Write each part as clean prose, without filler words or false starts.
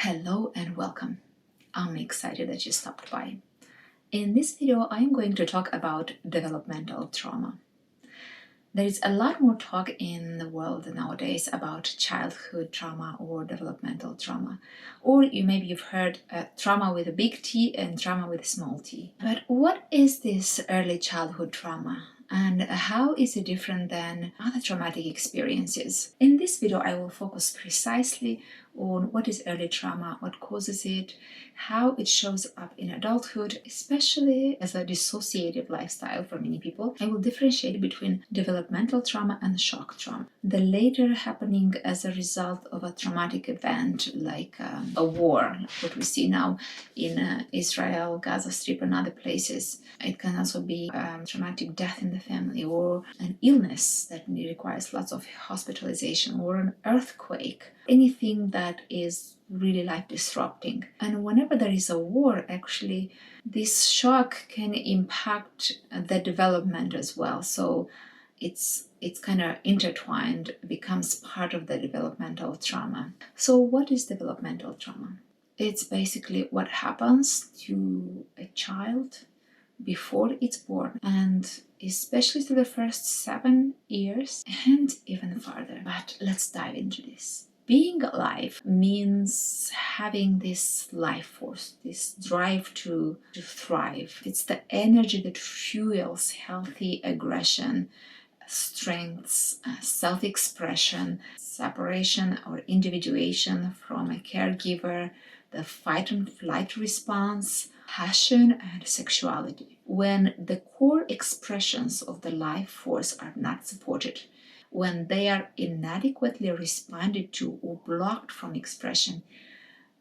Hello and welcome. I'm excited that you stopped by. In this video, I'm going to talk about developmental trauma. There is a lot more talk in the world nowadays about childhood trauma or developmental trauma. Or maybe you've heard trauma with a big T and trauma with a small t. But what is this early childhood trauma? And how is it different than other traumatic experiences? In this video, I will focus precisely on what is early trauma, what causes it, how it shows up in adulthood, especially as a dissociative lifestyle for many people. I will differentiate between developmental trauma and shock trauma. The later happening as a result of a traumatic event like a war, what we see now in Israel, Gaza Strip and other places. It can also be traumatic death in the family or an illness that requires lots of hospitalization or an earthquake, anything that is really life disrupting. And whenever there is a war, actually, this shock can impact the development as well. So it's kind of intertwined, becomes part of the developmental trauma. So what is developmental trauma? It's basically what happens to a child before it's born, and especially to the first 7 years and even farther. But let's dive into this. Being alive means having this life force, this drive to thrive. It's the energy that fuels healthy aggression, strengths, self-expression, separation or individuation from a caregiver, the fight and flight response, passion, and sexuality. When the core expressions of the life force are not supported, when they are inadequately responded to or blocked from expression,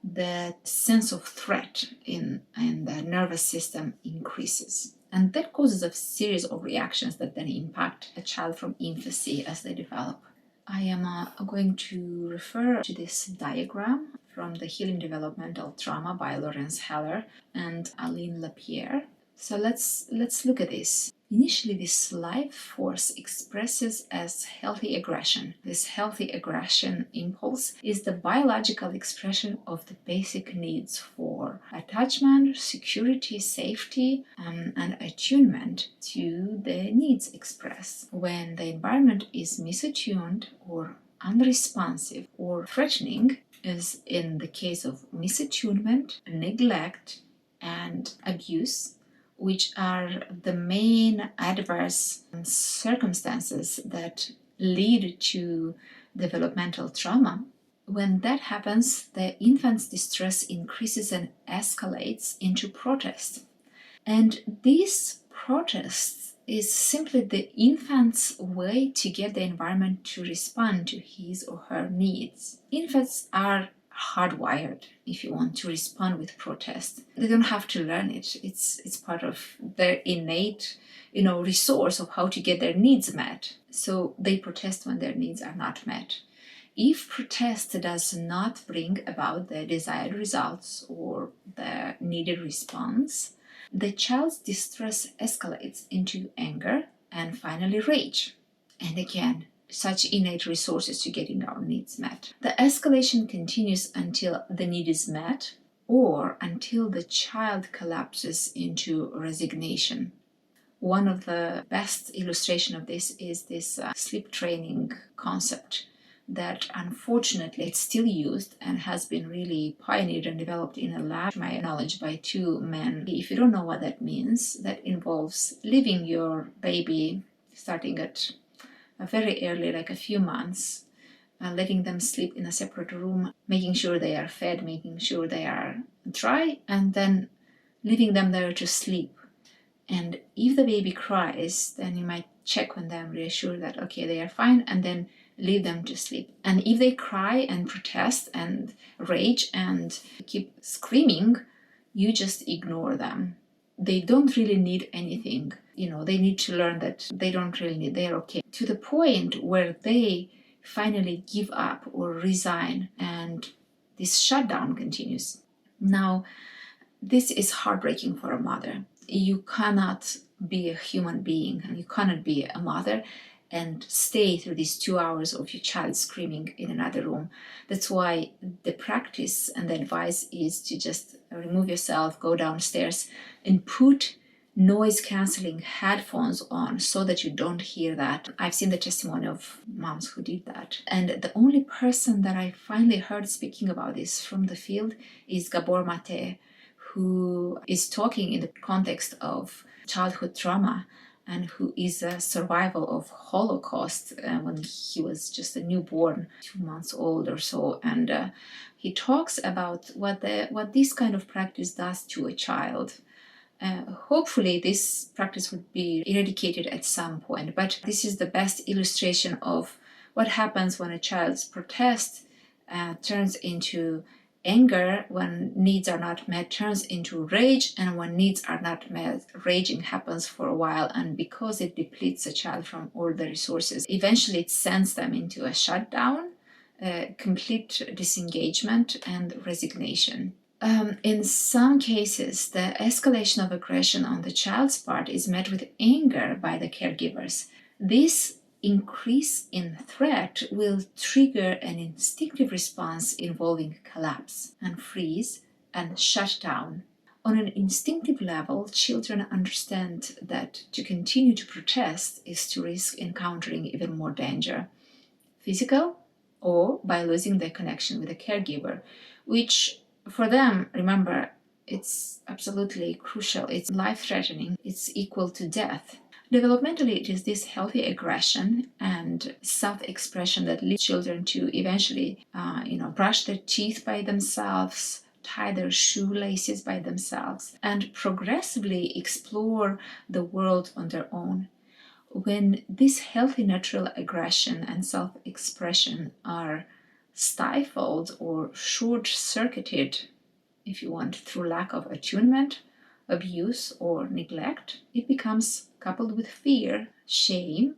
the sense of threat in the nervous system increases. And that causes a series of reactions that then impact a child from infancy as they develop. I am going to refer to this diagram from the Healing Developmental Trauma by Lawrence Heller and Aline LaPierre. So let's look at this. Initially, this life force expresses as healthy aggression. This healthy aggression impulse is the biological expression of the basic needs for attachment, security, safety, and attunement to the needs expressed. When the environment is misattuned or unresponsive or threatening, as in the case of misattunement, neglect, and abuse, which are the main adverse circumstances that lead to developmental trauma. When that happens, the infant's distress increases and escalates into protest. And this protest is simply the infant's way to get the environment to respond to his or her needs. Infants are hardwired, if you want, to respond with protest. They don't have to learn it. It's part of their innate, resource of how to get their needs met. So they protest when their needs are not met. If protest does not bring about the desired results or the needed response, the child's distress escalates into anger and finally rage. And again, such innate resources to getting our needs met. The escalation continues until the need is met or until the child collapses into resignation. One of the best illustrations of this is this sleep training concept that unfortunately it's still used and has been really pioneered and developed in a lab, to my knowledge, by 2 men. If you don't know what that means, that involves leaving your baby starting at very early, like a few months, letting them sleep in a separate room, making sure they are fed, making sure they are dry, and then leaving them there to sleep. And if the baby cries, then you might check on them, reassure that, okay, they are fine, and then leave them to sleep. And if they cry and protest and rage and keep screaming, you just ignore them. They don't really need anything. They need to learn that they don't really need, they're okay. To the point where they finally give up or resign, and this shutdown continues. Now, this is heartbreaking for a mother. You cannot be a human being and you cannot be a mother and stay through these 2 hours of your child screaming in another room. That's why the practice and the advice is to just remove yourself, go downstairs, and put noise cancelling headphones on so that you don't hear that. I've seen the testimony of moms who did that. And the only person that I finally heard speaking about this from the field is Gabor Mate, who is talking in the context of childhood trauma and who is a survivor of Holocaust when he was just a newborn, 2 months old or so. And he talks about what this kind of practice does to a child. Hopefully this practice would be eradicated at some point, but this is the best illustration of what happens when a child's protest turns into anger, when needs are not met turns into rage, and when needs are not met, raging happens for a while, and because it depletes a child from all the resources, eventually it sends them into a shutdown, complete disengagement and resignation. In some cases, the escalation of aggression on the child's part is met with anger by the caregivers. This increase in threat will trigger an instinctive response involving collapse and freeze and shutdown. On an instinctive level, children understand that to continue to protest is to risk encountering even more danger, physical or by losing their connection with the caregiver, which for them, remember, it's absolutely crucial. It's life-threatening. It's equal to death. Developmentally, it is this healthy aggression and self-expression that leads children to eventually, brush their teeth by themselves, tie their shoelaces by themselves, and progressively explore the world on their own. When this healthy natural aggression and self-expression are stifled or short-circuited, if you want, through lack of attunement, abuse, or neglect, it becomes coupled with fear, shame,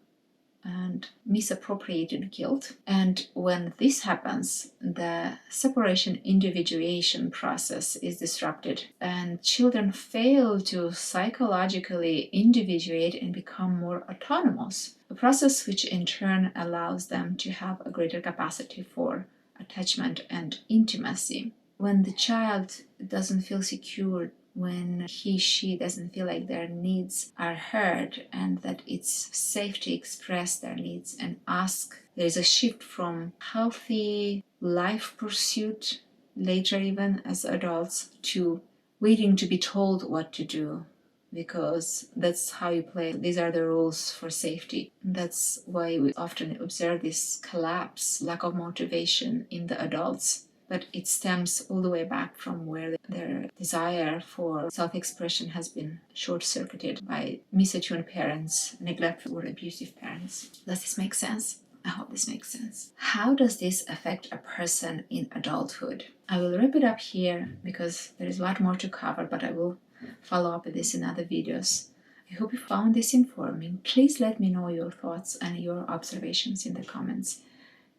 and misappropriated guilt. And when this happens, the separation individuation process is disrupted, and children fail to psychologically individuate and become more autonomous, a process which in turn allows them to have a greater capacity for attachment and intimacy. When the child doesn't feel secure, when she doesn't feel like their needs are heard and that it's safe to express their needs and ask, there's a shift from healthy life pursuit, later even as adults, to waiting to be told what to do, because that's how you play. These are the rules for safety. That's why we often observe this collapse, lack of motivation in the adults. But it stems all the way back from where their desire for self-expression has been short-circuited by misattuned parents, neglectful or abusive parents. Does this make sense? I hope this makes sense. How does this affect a person in adulthood? I will wrap it up here because there is a lot more to cover, but I will follow up with this in other videos. I hope you found this informing. Please let me know your thoughts and your observations in the comments.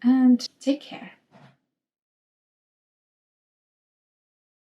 And take care.